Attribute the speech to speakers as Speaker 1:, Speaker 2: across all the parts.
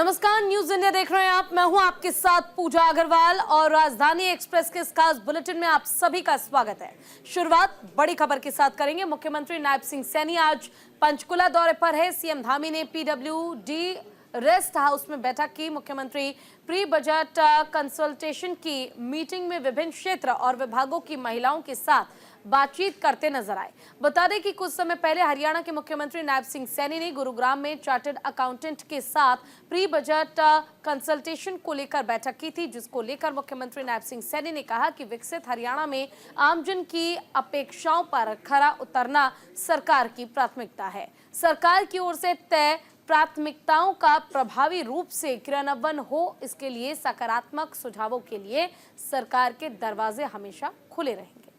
Speaker 1: नमस्कार, news India देख रहे हैं आप। मैं हूं आपके साथ पूजा अग्रवाल और राजधानी एक्सप्रेस के इस खास बुलेटिन में आप सभी का स्वागत है। शुरुआत बड़ी खबर के साथ करेंगे। मुख्यमंत्री नायब सिंह सैनी आज पंचकुला दौरे पर है। सीएम धामी ने पीडब्ल्यूडी रेस्ट हाउस में बैठक की। मुख्यमंत्री प्री बजट कंसल्टेशन की मीटिंग में विभिन्न क्षेत्र और विभागों की महिलाओं के साथ बातचीत करते नजर आए। बता दें कि कुछ समय पहले हरियाणा के मुख्यमंत्री नायब सिंह सैनी ने गुरुग्राम में चार्टर्ड अकाउंटेंट के साथ प्री बजट कंसल्टेशन को लेकर बैठक की थी, जिसको लेकर मुख्यमंत्री नायब सिंह सैनी ने कहा कि विकसित हरियाणा में आमजन की अपेक्षाओं पर खरा उतरना सरकार की प्राथमिकता है। सरकार की ओर से तय प्राथमिकताओं का प्रभावी रूप से क्रियान्वयन हो, इसके लिए सकारात्मक सुझावों के लिए सरकार के दरवाजे हमेशा खुले रहेंगे।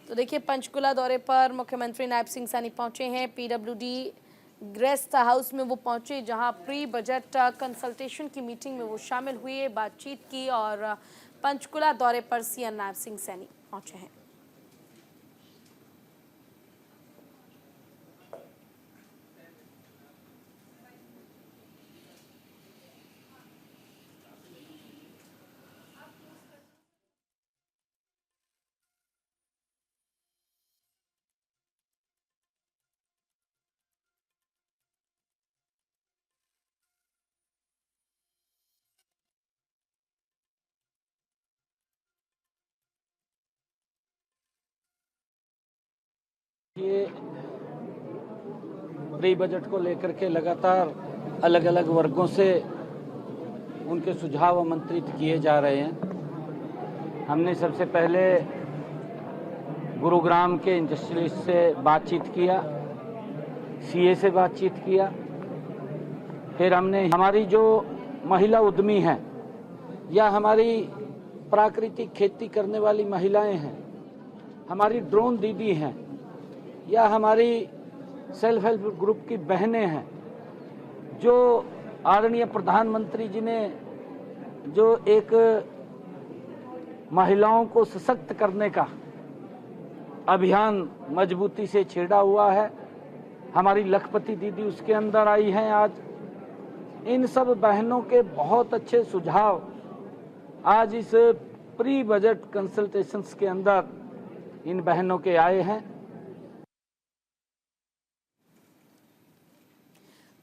Speaker 1: तो देखिए, पंचकुला दौरे पर मुख्यमंत्री नायब सिंह सैनी पहुंचे हैं। पीडब्ल्यूडी गेस्ट हाउस में वो पहुंचे, जहां प्री बजट कंसल्टेशन की मीटिंग में वो शामिल हुए, बातचीत की और पंचकुला दौरे पर सीएम नायब सिंह सैनी पहुंचे हैं।
Speaker 2: ये प्री बजट को लेकर के लगातार अलग अलग वर्गों से उनके सुझाव आमंत्रित किए जा रहे हैं। हमने सबसे पहले गुरुग्राम के इंडस्ट्रियलिस्ट से बातचीत किया, सीए से बातचीत किया, फिर हमने हमारी जो महिला उद्यमी हैं या हमारी प्राकृतिक खेती करने वाली महिलाएं हैं, हमारी ड्रोन दीदी हैं या हमारी सेल्फ हेल्प ग्रुप की बहनें हैं, जो आदरणीय प्रधानमंत्री जी ने जो एक महिलाओं को सशक्त करने का अभियान मजबूती से छेड़ा हुआ है, हमारी लखपति दीदी उसके अंदर आई हैं। आज इन सब बहनों के बहुत अच्छे सुझाव आज इस प्री बजट कंसल्टेशंस के अंदर इन बहनों के आए हैं।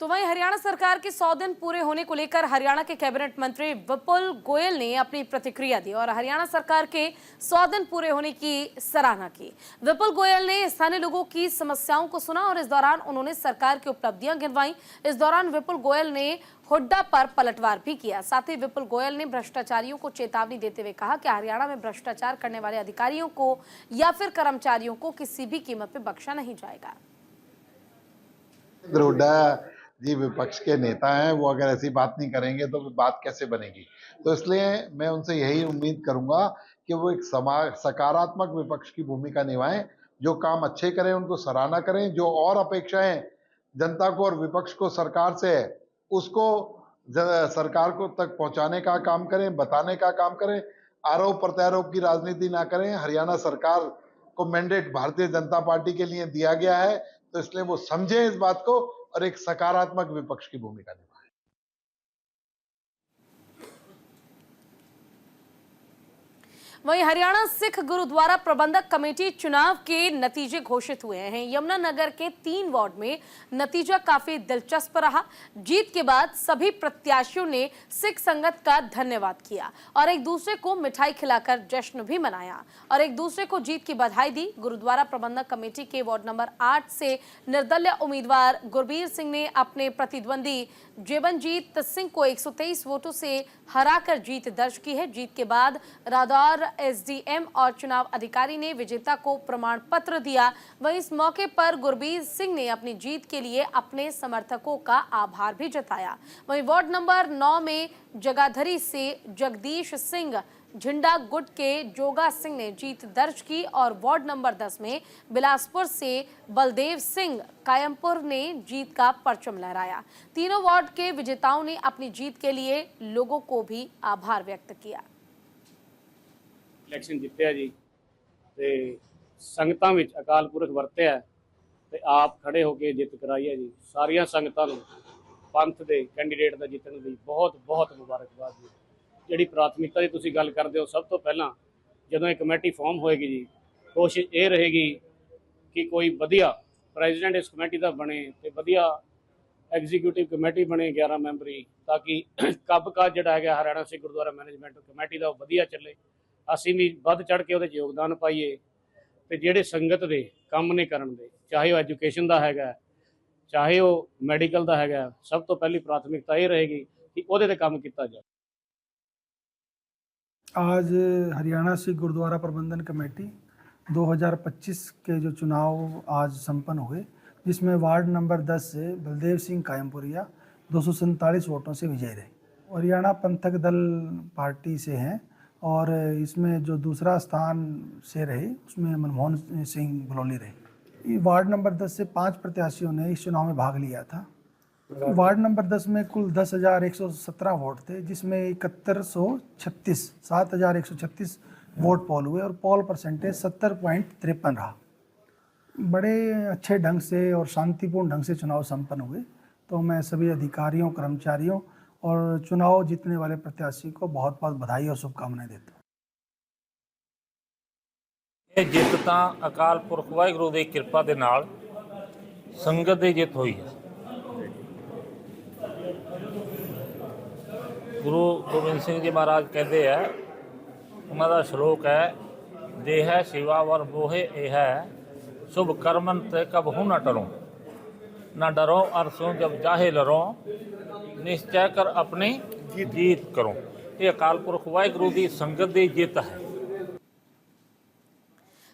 Speaker 1: तो वहीं हरियाणा सरकार के 100 दिन पूरे होने को लेकर हरियाणा के कैबिनेट मंत्री विपुल गोयल ने अपनी प्रतिक्रिया दी और हरियाणा सरकार के 100 दिन पूरे होने की सराहना की। विपुल गोयल ने स्थानीय लोगों की समस्याओं को सुना और इस दौरान उन्होंने सरकार की उपलब्धियां गिनवाई। इस दौरान विपुल गोयल ने हुड्डा पर पलटवार भी किया। साथ ही विपुल गोयल ने भ्रष्टाचारियों को चेतावनी देते हुए कहा कि हरियाणा में भ्रष्टाचार करने वाले अधिकारियों को या फिर कर्मचारियों को किसी भी कीमत पर बख्शा नहीं जाएगा।
Speaker 3: जी विपक्ष के नेता हैं, वो अगर ऐसी बात नहीं करेंगे तो बात कैसे बनेगी। तो इसलिए मैं उनसे यही उम्मीद करूंगा कि वो एक सकारात्मक विपक्ष की भूमिका निभाएं, जो काम अच्छे करें उनको सराहना करें, जो और अपेक्षाएं जनता को और विपक्ष को सरकार से है उसको सरकार को तक पहुंचाने का काम करें, बताने का काम करें, आरोप प्रत्यारोप की राजनीति ना करें। हरियाणा सरकार को मैंडेट भारतीय जनता पार्टी के लिए दिया गया है, तो इसलिए वो समझें इस बात को और एक सकारात्मक विपक्ष की भूमिका निभाएं।
Speaker 1: वहीं हरियाणा सिख गुरुद्वारा प्रबंधक कमेटी चुनाव के नतीजे घोषित हुए हैं। यमुनानगर के 3 वार्ड में नतीजा काफी दिलचस्प रहा। जीत के बाद सभी प्रत्याशियों ने सिख संगत का धन्यवाद किया और एक दूसरे को मिठाई खिलाकर जश्न भी मनाया और एक दूसरे को जीत की बधाई दी। गुरुद्वारा प्रबंधक कमेटी के वार्ड नंबर 8 से निर्दलीय उम्मीदवार गुरबीर सिंह ने अपने प्रतिद्वंदी जेबनजीत सिंह को 123 वोटों से हराकर जीत दर्ज की है। जीत के बाद रादौर एसडीएम और चुनाव अधिकारी ने विजेता को प्रमाण पत्र दिया। वहीं इस मौके पर गुरबीर सिंह ने अपनी जीत के लिए अपने समर्थकों का आभार भी जताया। वहीं वार्ड नंबर 9 में जगाधरी से जगदीश सिंह, झिंडा गुट के जोगा सिंह ने जीत दर्ज की और वार्ड नंबर 10 में बिलासपुर से बलदेव सिंह कायमपुर ने जीत का परचम लहराया। तीनों वार्ड के विजेताओं ने अपनी जीत के लिए लोगों को भी आभार व्यक्त किया।
Speaker 4: इलेक्शन जितया जी ते संगतां विच अकाल पुरख वरत्या ਤੇ ਆਪ ਖੜੇ ਹੋ ਕੇ ਜਿੱਤ ਕਰਾਈ ਹੈ ਜੀ। ਸਾਰੀਆਂ ਸੰਗਤਾਂ ਨੂੰ ਪੰਥ ਦੇ ਕੈਂਡੀਡੇਟ ਦਾ ਜਿੱਤਣ ਦੀ ਬਹੁਤ ਬਹੁਤ ਮੁਬਾਰਕਬਾਦ ਜੀ। ਜਿਹੜੀ ਪ੍ਰਾਥਮਿਕਤਾ ਦੀ ਤੁਸੀਂ ਗੱਲ ਕਰਦੇ ਹੋ, ਸਭ ਤੋਂ ਪਹਿਲਾਂ ਜਦੋਂ ਇਹ ਕਮੇਟੀ ਫਾਰਮ ਹੋਏਗੀ ਜੀ, ਕੋਸ਼ਿਸ਼ ਇਹ ਰਹੇਗੀ ਕਿ ਕੋਈ ਵਧੀਆ ਪ੍ਰੈਜ਼ੀਡੈਂਟ ਇਸ ਕਮੇਟੀ ਦਾ ਬਣੇ ਤੇ ਵਧੀਆ ਐਗਜ਼ੀਕਿਊਟਿਵ ਕਮੇਟੀ ਬਣੇ 11 ਮੈਂਬਰੀ, ਤਾਂ ਕਿ ਕੰਮਕਾਜ ਜਿਹੜਾ ਹੈਗਾ ਹਰਿਆਣਾ ਸਿੱਖ ਗੁਰਦੁਆਰਾ ਮੈਨੇਜਮੈਂਟ ਕਮੇਟੀ ਦਾ ਉਹ ਵਧੀਆ ਚੱਲੇ। ਅਸੀਂ ਵੀ ਵੱਧ ਚੜ੍ਹ ਕੇ ਉਹਦੇ 'ਚ ਯੋਗਦਾਨ ਪਾਈਏ ਤੇ ਜਿਹੜੇ ਸੰਗਤ ਦੇ ਕੰਮ ਨੇ ਕਰਨ ਦੇ, ਚਾਹੇ ਉਹ ਐਜੂਕੇਸ਼ਨ ਦਾ ਹੈਗਾ, ਚਾਹੇ ਉਹ ਮੈਡੀਕਲ ਦਾ ਹੈਗਾ, ਸਭ ਤੋਂ ਪਹਿਲੀ ਪ੍ਰਾथमिकता ਇਹ ਰਹੇਗੀ कि ਉਹਦੇ ਤੇ ਕੰਮ ਕੀਤਾ ਜਾए।
Speaker 5: आज हरियाणा सिख गुरुद्वारा प्रबंधन कमेटी 2025 के जो चुनाव आज संपन्न हुए, जिसमें वार्ड नंबर 10 से बलदेव सिंह कायमपुरिया 247 वोटों से विजयी रहे। हरियाणा पंथक दल पार्टी से हैं और इसमें जो दूसरा स्थान से रहे उसमें मनमोहन सिंह बलौली रहे। वार्ड नंबर 10 से 5 प्रत्याशियों ने इस चुनाव में भाग लिया था। वार्ड नंबर 10 में कुल 10,117 वोट थे, जिसमें 7,136 वोट पोल हुए और पोल परसेंटेज 70.53 रहा। बड़े अच्छे ढंग से और शांतिपूर्ण ढंग से चुनाव संपन्न हुए। तो मैं सभी अधिकारियों, कर्मचारियों और चुनाव जीतने वाले प्रत्याशी को बहुत बहुत बधाई और शुभकामनाएं देता हूँ।
Speaker 6: ਇਹ ਜਿੱਤ ਤਾਂ ਅਕਾਲ ਪੁਰਖ ਵਾਹਿਗੁਰੂ ਦੀ ਕਿਰਪਾ ਦੇ ਨਾਲ ਸੰਗਤ ਦੀ ਜਿੱਤ ਹੋਈ ਹੈ। ਗੁਰੂ ਗੋਬਿੰਦ ਸਿੰਘ ਜੀ ਮਹਾਰਾਜ ਕਹਿੰਦੇ ਆ, ਉਹਨਾਂ ਦਾ ਸ਼ਲੋਕ ਹੈ, ਦੇਹ ਸੇਵਾ ਵਰ ਮੋਹਿ ਇਹ ਹੈ, शुभ कर्मन ते कबहू न डरो, न डरो अरसों जब जाहे लरो, निश्चय कर अपनी जीत करो। ये अकाल पुरख वाहिगुरू दी संगत दी जित है।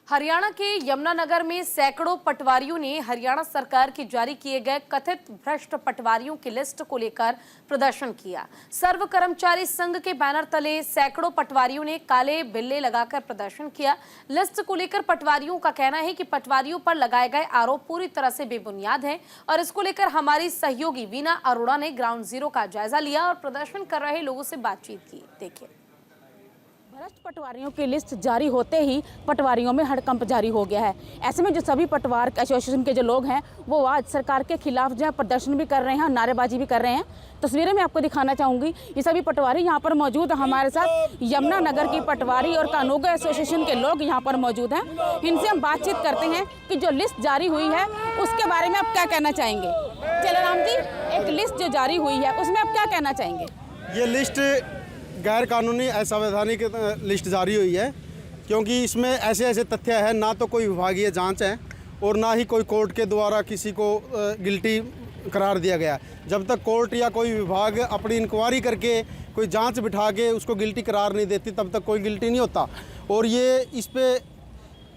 Speaker 1: हरियाणा के यमुनानगर में सैकड़ों पटवारियों ने हरियाणा सरकार की जारी किए गए कथित भ्रष्ट पटवारियों की लिस्ट को लेकर प्रदर्शन किया। सर्व कर्मचारी संघ के बैनर तले सैकड़ों पटवारियों ने काले बिल्ले लगाकर प्रदर्शन किया। लिस्ट को लेकर पटवारियों का कहना है कि पटवारियों पर लगाए गए आरोप पूरी तरह से बेबुनियाद हैं और इसको लेकर हमारी सहयोगी वीना अरोड़ा ने ग्राउंड जीरो का जायजा लिया और प्रदर्शन कर रहे लोगों से बातचीत की। देखिए।
Speaker 7: भ्रष्ट पटवारियों की लिस्ट जारी होते ही पटवारियों में हड़कंप जारी हो गया है। ऐसे में जो सभी पटवार एसोसिएशन के जो लोग हैं वो आज सरकार के खिलाफ जो है प्रदर्शन भी कर रहे हैं, नारेबाजी भी कर रहे हैं। तस्वीरें मैं आपको दिखाना चाहूँगी। ये सभी पटवारी यहाँ पर मौजूद हैं। हमारे साथ यमुनानगर की पटवारी और कानून एसोसिएशन के लोग यहाँ पर मौजूद हैं। इनसे हम बातचीत करते हैं कि जो लिस्ट जारी हुई है उसके बारे में आप क्या कहना चाहेंगे। जलाराम जी, एक लिस्ट जो जारी हुई है उसमें आप क्या कहना चाहेंगे।
Speaker 8: ये लिस्ट गैर कानूनी असंवैधानिक लिस्ट जारी हुई है, क्योंकि इसमें ऐसे ऐसे तथ्य हैं, ना तो कोई विभागीय जांच है और ना ही कोई कोर्ट के द्वारा किसी को गिल्टी करार दिया गया। जब तक कोर्ट या कोई विभाग अपनी इंक्वायरी करके कोई जांच बिठा के उसको गिल्टी करार नहीं देती, तब तक कोई गिल्टी नहीं होता। और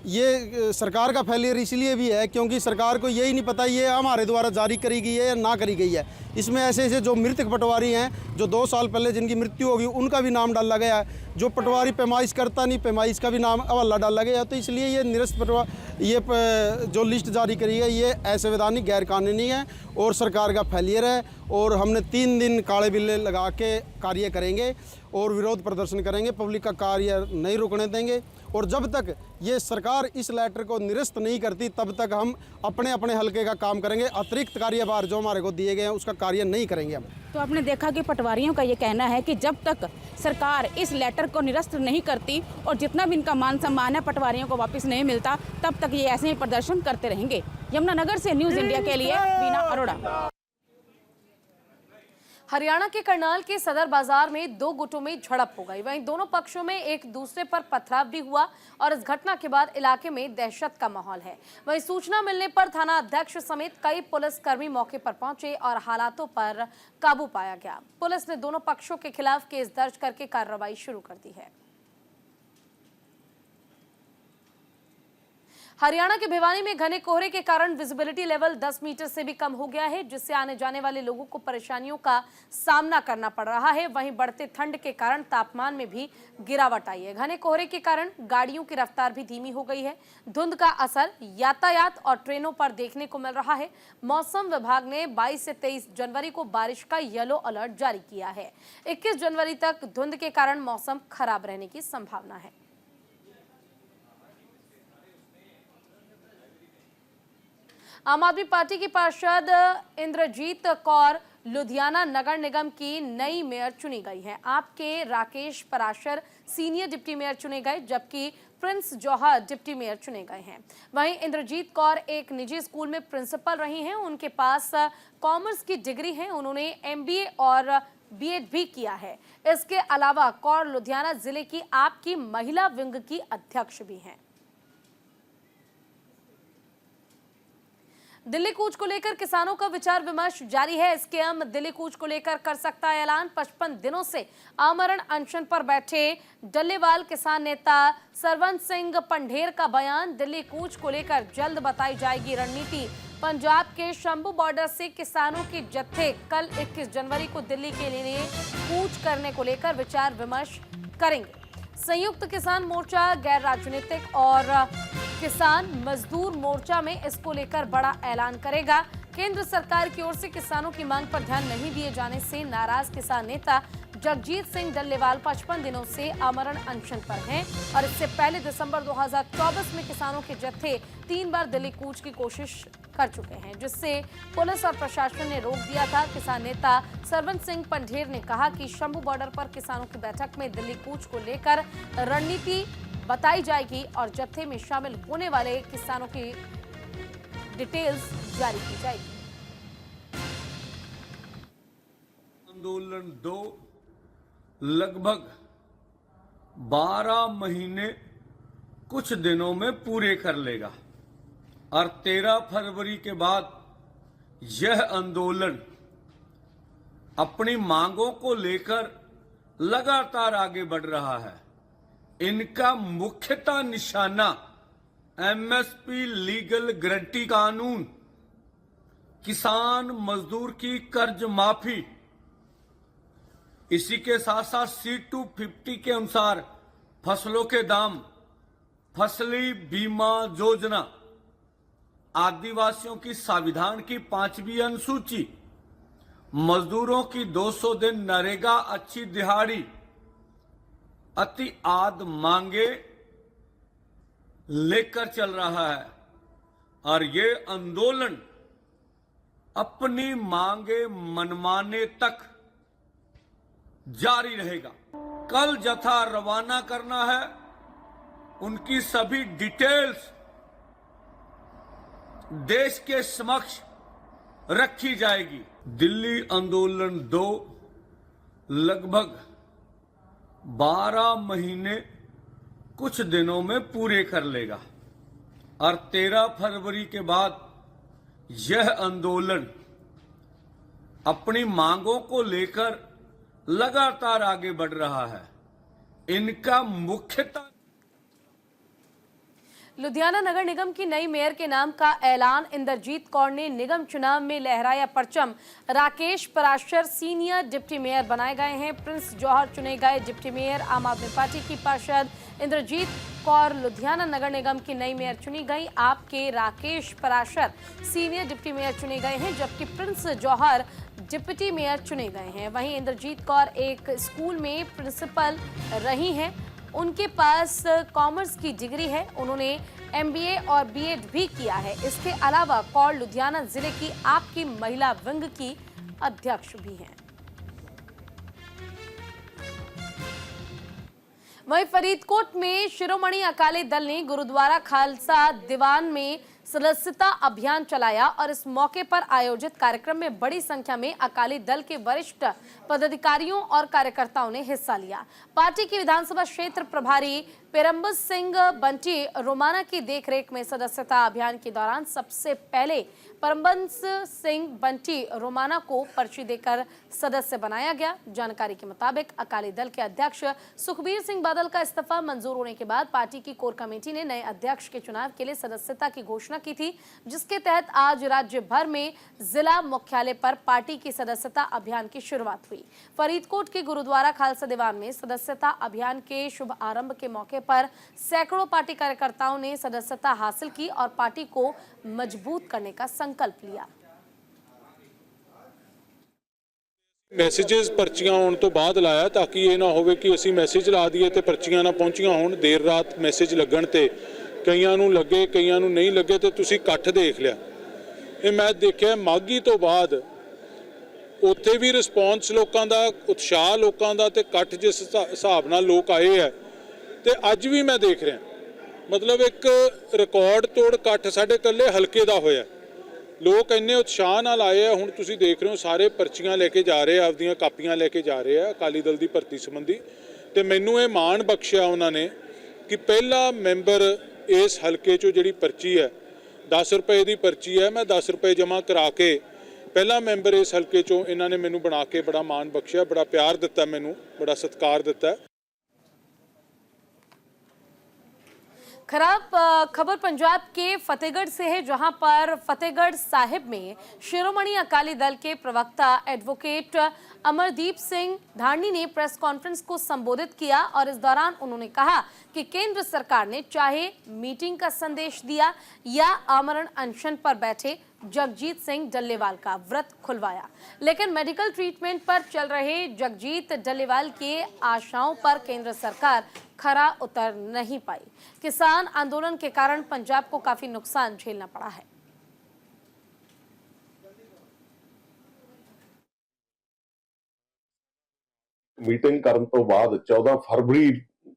Speaker 8: ये सरकार का फेलियर इसलिए भी है क्योंकि सरकार को यही नहीं पता ये हमारे द्वारा जारी करी गई है या ना करी गई है। इसमें ऐसे ऐसे जो मृतक पटवारी हैं, जो 2 साल पहले जिनकी मृत्यु होगी, उनका भी नाम डाला गया है। जो पटवारी पैमाइश करता नहीं, पैमाइश का भी नाम हवाला डाला गया है। तो इसलिए ये निरस्त ये जो लिस्ट जारी करी है ये असंवैधानिक गैर कानूनी है और सरकार का फेलियर है। और हमने 3 दिन काले बिल्ले लगा के कार्य करेंगे और विरोध प्रदर्शन करेंगे, पब्लिक का कार्य नहीं रुकने देंगे। और जब तक ये सरकार इस लेटर को निरस्त नहीं करती तब तक हम अपने अपने हलके का काम करेंगे। अतिरिक्त कार्यभार जो हमारे को दिए गए हैं उसका कार्य नहीं करेंगे हम।
Speaker 7: तो आपने देखा कि पटवारियों का ये कहना है कि जब तक सरकार इस लेटर को निरस्त नहीं करती और जितना भी इनका मान सम्मान है पटवारियों को वापस नहीं मिलता, तब तक ये ऐसे ही प्रदर्शन करते रहेंगे। यमुनानगर से न्यूज़ इंडिया के लिए वीना अरोड़ा।
Speaker 1: हरियाणा के करनाल के सदर बाजार में 2 गुटों में झड़प हो गई। वहीं दोनों पक्षों में एक दूसरे पर पथराव भी हुआ और इस घटना के बाद इलाके में दहशत का माहौल है। वहीं सूचना मिलने पर थाना अध्यक्ष समेत कई पुलिसकर्मी मौके पर पहुंचे और हालातों पर काबू पाया गया। पुलिस ने दोनों पक्षों के खिलाफ केस दर्ज करके कार्रवाई शुरू कर दी है। हरियाणा के भिवानी में घने कोहरे के कारण विजिबिलिटी लेवल 10 मीटर से भी कम हो गया है, जिससे आने जाने वाले लोगों को परेशानियों का सामना करना पड़ रहा है। वहीं बढ़ते ठंड के कारण तापमान में भी गिरावट आई है। घने कोहरे के कारण गाड़ियों की रफ्तार भी धीमी हो गई है। धुंध का असर यातायात और ट्रेनों पर देखने को मिल रहा है। मौसम विभाग ने 22 से 23 जनवरी को बारिश का येलो अलर्ट जारी किया है। 21 जनवरी तक धुंध के कारण मौसम खराब रहने की संभावना है। आम आदमी पार्टी की पार्षद इंद्रजीत कौर लुधियाना नगर निगम की नई मेयर चुनी गई है। आपके Rakesh Parashar senior deputy mayor चुने गए, जबकि प्रिंस जौहर डिप्टी मेयर चुने गए हैं। वहीं इंद्रजीत कौर एक निजी स्कूल में प्रिंसिपल रही हैं। उनके पास कॉमर्स की डिग्री है। उन्होंने MBA और B.Ed भी किया है। इसके अलावा कौर लुधियाना जिले की आपकी महिला विंग की अध्यक्ष भी हैं। दिल्ली कूच को लेकर किसानों का विचार विमर्श जारी है। SKM दिल्ली कूच को लेकर कर सकता है ऐलान। 55 दिनों से आमरण अनशन पर बैठे डल्लेवाल किसान नेता सरवंत सिंह पंढेर का बयान। दिल्ली कूच को लेकर जल्द बताई जाएगी रणनीति। पंजाब के शंभू बॉर्डर से किसानों के जत्थे कल 21 जनवरी को दिल्ली के लिए कूच करने को लेकर विचार विमर्श करेंगे। संयुक्त किसान मोर्चा, गैर राजनीतिक और किसान मजदूर मोर्चा में इसको लेकर बड़ा ऐलान करेगा। केंद्र सरकार की ओर से किसानों की मांग पर ध्यान नहीं दिए जाने से नाराज किसान नेता जगजीत सिंह डल्लेवाल 55 दिनों से आमरण अनशन पर हैं और इससे पहले दिसंबर 2024 में किसानों के जत्थे 3 बार दिल्ली कूच की कोशिश कर चुके हैं, जिससे पुलिस और प्रशासन ने रोक दिया था। किसान नेता सरवंत सिंह पंढेर ने कहा कि शंभू बॉर्डर पर किसानों की बैठक में दिल्ली कूच को लेकर रणनीति बताई जाएगी और जत्थे में शामिल होने वाले किसानों की डिटेल्स जारी की जाएगी।
Speaker 9: आंदोलन 2 लगभग 12 महीने कुछ दिनों में पूरे कर लेगा और 13 फरवरी के बाद यह आंदोलन अपनी मांगों को लेकर लगातार आगे बढ़ रहा है। इनका मुख्यतः निशाना MSP लीगल गारंटी कानून, किसान मजदूर की कर्ज माफी, इसी के साथ साथ C250 के अनुसार फसलों के दाम, फसली बीमा योजना, आदिवासियों की संविधान की 5वीं अनुसूची, मजदूरों की 200 दिन नरेगा अच्छी दिहाड़ी अति आदि मांगे लेकर चल रहा है और ये आंदोलन अपनी मांगे मनमाने तक जारी रहेगा। कल जत्था रवाना करना है, उनकी सभी डिटेल्स देश के समक्ष रखी जाएगी। दिल्ली आंदोलन 2 लगभग 12 महीने कुछ दिनों में पूरे कर लेगा और 13 फरवरी के बाद यह आंदोलन अपनी मांगों को लेकर लगातार आगे बढ़ रहा है। इनका मुख्यतः
Speaker 1: लुधियाना नगर निगम की नई मेयर के नाम का ऐलान। इंद्रजीत कौर ने निगम चुनाव में लहराया परचम। Rakesh Parashar senior deputy mayor बनाए गए हैं। प्रिंस जौहर चुने गए डिप्टी मेयर। आम आदमी पार्टी की पार्षद इंद्रजीत कौर लुधियाना नगर निगम की नई मेयर चुनी गई। आपके Rakesh Parashar senior deputy mayor चुने गए हैं, जबकि प्रिंस जौहर डिप्टी मेयर चुने गए हैं। वहीं इंद्रजीत कौर एक स्कूल में प्रिंसिपल रही हैं। उनके पास कॉमर्स की डिग्री है। उन्होंने MBA और B.Ed भी किया है। इसके अलावा कौर लुधियाना जिले की आपकी महिला विंग की अध्यक्ष भी हैं। वहीं फरीदकोट में शिरोमणि अकाली दल ने गुरुद्वारा खालसा दीवान में सदस्यता अभियान चलाया और इस मौके पर आयोजित कार्यक्रम में बड़ी संख्या में अकाली दल के वरिष्ठ पदाधिकारियों और कार्यकर्ताओं ने हिस्सा लिया। पार्टी की विधानसभा क्षेत्र प्रभारी पेरम्बस सिंह बंटी रोमाना की देखरेख में सदस्यता अभियान के दौरान सबसे पहले परमबंस सिंह बंटी रोमाना को पर्ची देकर सदस्य बनाया गया। जानकारी के मुताबिक अकाली दल के अध्यक्ष सुखबीर सिंह बादल का इस्तीफा मंजूर होने के बाद पार्टी की कोर कमेटी ने नए अध्यक्ष के चुनाव के लिए सदस्यता की घोषणा की थी, जिसके तहत आज राज्य भर में जिला मुख्यालय पर पार्टी की सदस्यता अभियान की शुरुआत हुई। फरीदकोट के गुरुद्वारा खालसा दीवान में सदस्यता अभियान के शुभ आरंभ के मौके पर सैकड़ों पार्टी कार्यकर्ताओं ने सदस्यता हासिल की और पार्टी को मजबूत करने का संकल्प लिया।
Speaker 10: मैसेजेस पर्चियां आने तो बाद लाया ताकि ये ना होवे कि असी मैसेज ला दिए ते पर्चियां ना पहुंचियां होण। देर रात मैसेज लगन ते कईयां नूं लगे कईयां नूं नहीं लगे ते तुसी इकट्ठ देख लिया। ਇਹ ਮੈਂ ਦੇਖਿਆ ਮਾਘੀ ਤੋਂ ਬਾਅਦ ਉੱਥੇ ਵੀ ਰਿਸਪੌਂਸ ਲੋਕਾਂ ਦਾ, ਉਤਸ਼ਾਹ ਲੋਕਾਂ ਦਾ ਤੇ ਇਕੱਠ ਜਿਸ ਹਿਸਾਬ ਨਾਲ ਲੋਕ ਆਏ ਹੈ ਤੇ ਅੱਜ ਵੀ ਮੈਂ ਦੇਖ ਰਿਹਾ ਮਤਲਬ ਇੱਕ ਰਿਕਾਰਡ ਤੋੜ ਇਕੱਠ ਸਾਡੇ ਇਕੱਲੇ ਹਲਕੇ ਦਾ ਹੋਇਆ। ਲੋਕ ਇੰਨੇ ਉਤਸ਼ਾਹ ਨਾਲ ਆਏ ਆ। ਹੁਣ ਤੁਸੀਂ ਦੇਖ ਰਹੇ ਹੋ ਸਾਰੇ ਪਰਚੀਆਂ ਲੈ ਕੇ ਜਾ ਰਹੇ ਆ, ਆਪਦੀਆਂ ਕਾਪੀਆਂ ਲੈ ਕੇ ਜਾ ਰਹੇ ਆ ਅਕਾਲੀ ਦਲ ਦੀ ਭਰਤੀ ਸੰਬੰਧੀ। ਤੇ ਮੈਨੂੰ ਇਹ ਮਾਣ ਬਖਸ਼ਿਆ ਉਹਨਾਂ ਨੇ ਕਿ ਪਹਿਲਾ ਮੈਂਬਰ ਇਸ ਹਲਕੇ 'ਚੋਂ ਜਿਹੜੀ ਪਰਚੀ ਹੈ 10 ਰੁਪਏ ਦੀ ਪਰਚੀ ਹੈ, ਮੈਂ 10 ਰੁਪਏ ਜਮ੍ਹਾਂ ਕਰਾ ਕੇ ਪਹਿਲਾ ਮੈਂਬਰ ਇਸ ਹਲਕੇ 'ਚੋਂ ਇਹਨਾਂ ਨੇ ਮੈਨੂੰ ਬਣਾ ਕੇ ਬੜਾ ਮਾਣ ਬਖਸ਼ਿਆ, ਬੜਾ ਪਿਆਰ ਦਿੱਤਾ, ਮੈਨੂੰ बड़ा सत्कार देता है।
Speaker 1: खराब खबर पंजाब के फतेहगढ़ से है, जहां पर फतेहगढ़ साहिब में शिरोमणि अकाली दल के प्रवक्ता एडवोकेट अमरदीप सिंह धारनी ने प्रेस कॉन्फ्रेंस को संबोधित किया और इस दौरान उन्होंने कहा कि केंद्र सरकार ने चाहे मीटिंग का संदेश दिया या आमरण अनशन पर बैठे जगजीत सिंह डल्लेवाल का व्रत खुलवाया, लेकिन मेडिकल ट्रीटमेंट पर चल रहे जगजीत डल्लेवाल के आशाओं पर केंद्र सरकार खरा उतर नहीं पाई। किसान आंदोलन के कारण पंजाब को काफी नुकसान झेलना पड़ा है।
Speaker 11: मीटिंग करन तो बाद 14 फरवरी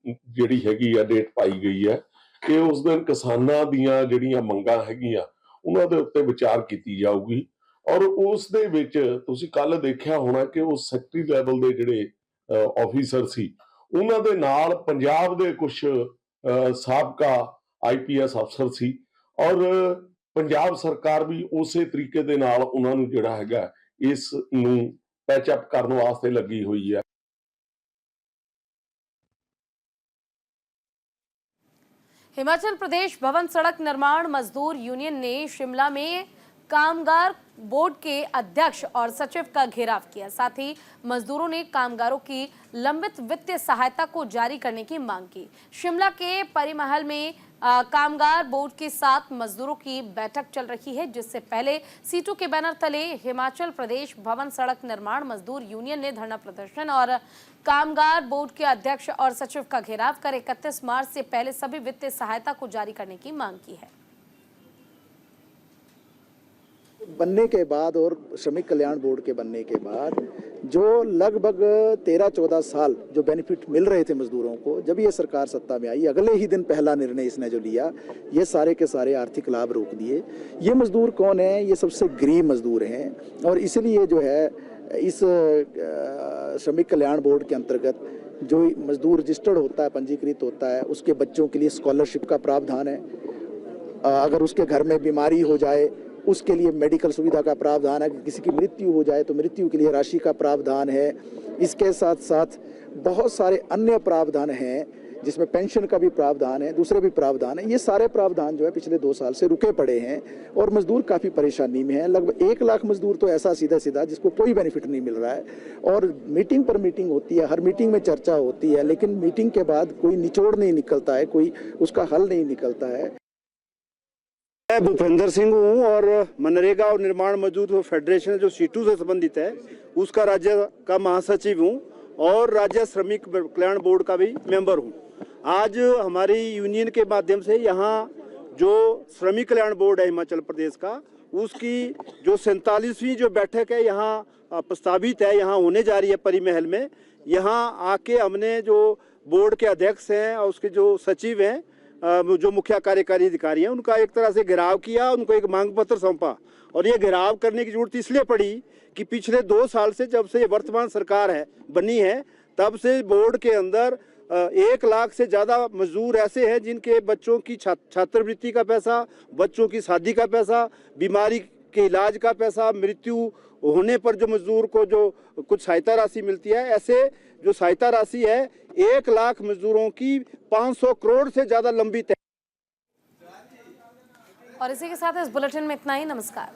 Speaker 11: ਜਿਹੜੀ ਹੈਗੀ ਆ ਡੇਟ ਪਾਈ ਗਈ ਹੈ ਕਿ ਉਸ ਦਿਨ ਕਿਸਾਨਾਂ ਦੀਆਂ ਜਿਹੜੀਆਂ ਮੰਗਾਂ ਹੈਗੀਆਂ ਉਹਨਾਂ ਦੇ ਉੱਤੇ ਵਿਚਾਰ ਕੀਤੀ ਜਾਊਗੀ। ਔਰ ਉਸ ਦੇ ਵਿੱਚ ਤੁਸੀਂ ਕੱਲ ਦੇਖਿਆ ਹੋਣਾ ਕਿ ਉਹ ਸੈਕਟਰੀ ਲੈਵਲ ਦੇ ਜਿਹੜੇ ਆਫੀਸਰ ਸੀ ਉਹਨਾਂ ਦੇ ਨਾਲ ਪੰਜਾਬ ਦੇ ਕੁਝ ਸਾਬਕਾ IPS ਅਫਸਰ ਸੀ ਔਰ ਪੰਜਾਬ ਸਰਕਾਰ ਵੀ ਉਸੇ ਤਰੀਕੇ ਦੇ ਨਾਲ ਉਹਨਾਂ ਨੂੰ ਜਿਹੜਾ ਹੈਗਾ ਇਸ ਨੂੰ ਪੈਚ ਅਪ ਕਰਨ ਵਾਸਤੇ ਲੱਗੀ ਹੋਈ ਹੈ।
Speaker 1: हिमाचल प्रदेश भवन सड़क निर्माण मजदूर यूनियन ने शिमला में कामगार बोर्ड के अध्यक्ष और सचिव का घेराव किया। साथ ही मजदूरों ने कामगारों की लंबित वित्तीय सहायता को जारी करने की मांग की। शिमला के परिमहल में कामगार बोर्ड के साथ मजदूरों की बैठक चल रही है, जिससे पहले सीटू के बैनर तले हिमाचल प्रदेश भवन सड़क निर्माण मजदूर यूनियन ने धरना प्रदर्शन और कामगार बोर्ड के अध्यक्ष और सचिव का घेराव कर 31 मार्च से पहले सभी वित्तीय सहायता को जारी करने की मांग की है।
Speaker 12: बनने के बाद और श्रमिक कल्याण बोर्ड के बनने के बाद जो लगभग 13-14 साल जो बेनिफिट मिल रहे थे मजदूरों को, जब ये सरकार सत्ता में आई अगले ही दिन पहला निर्णय इसने जो लिया, ये सारे के सारे आर्थिक लाभ रोक दिए। ये मजदूर कौन है? ये सबसे गरीब मजदूर हैं और इसलिए जो है इस श्रमिक कल्याण बोर्ड के अंतर्गत जो मजदूर रजिस्टर्ड होता है, पंजीकृत होता है, उसके बच्चों के लिए स्कॉलरशिप का प्रावधान है। अगर उसके घर में बीमारी हो जाए उसके लिए मेडिकल सुविधा का प्रावधान है। किसी की मृत्यु हो जाए तो मृत्यु के लिए राशि का प्रावधान है। इसके साथ साथ बहुत सारे अन्य प्रावधान हैं जिसमें पेंशन का भी प्रावधान है, दूसरे भी प्रावधान है। ये सारे प्रावधान जो है पिछले 2 साल से रुके पड़े हैं और मजदूर काफ़ी परेशानी में है। लगभग 1 लाख मजदूर तो ऐसा सीधा सीधा जिसको कोई बेनिफिट नहीं मिल रहा है और मीटिंग पर मीटिंग होती है, हर मीटिंग में चर्चा होती है, लेकिन मीटिंग के बाद कोई निचोड़ नहीं निकलता है, कोई उसका हल नहीं निकलता है।
Speaker 13: मैं भूपेंद्र सिंह हूँ और मनरेगा और निर्माण मजदूर फेडरेशन जो सीटू से संबंधित है उसका राज्य का महासचिव हूँ और राज्य श्रमिक कल्याण बोर्ड का भी मेंबर हूँ। आज हमारी यूनियन के माध्यम से यहाँ जो श्रमिक कल्याण बोर्ड है हिमाचल प्रदेश का, उसकी जो 47वीं जो बैठक है यहाँ प्रस्तावित है, यहाँ होने जा रही है परिमहल में। यहाँ आके हमने जो बोर्ड के अध्यक्ष हैं और उसके जो सचिव हैं, जो मुख्य कार्यकारी अधिकारी हैं, उनका एक तरह से घेराव किया, उनको एक मांग पत्र सौंपा। और ये घेराव करने की जरूरत इसलिए पड़ी कि पिछले 2 साल से जब से वर्तमान सरकार है बनी है तब से बोर्ड के अंदर 1 लाख से ज़्यादा मजदूर ऐसे हैं जिनके बच्चों की छात्रवृत्ति का पैसा, बच्चों की शादी का पैसा, बीमारी के इलाज का पैसा, मृत्यु होने पर जो मजदूर को जो कुछ सहायता राशि मिलती है, ऐसे जो सहायता राशि है 1 लाख मजदूरों की 500 करोड़ से ज़्यादा लंबित है।
Speaker 1: और इसी के साथ इस बुलेटिन में इतना ही। नमस्कार।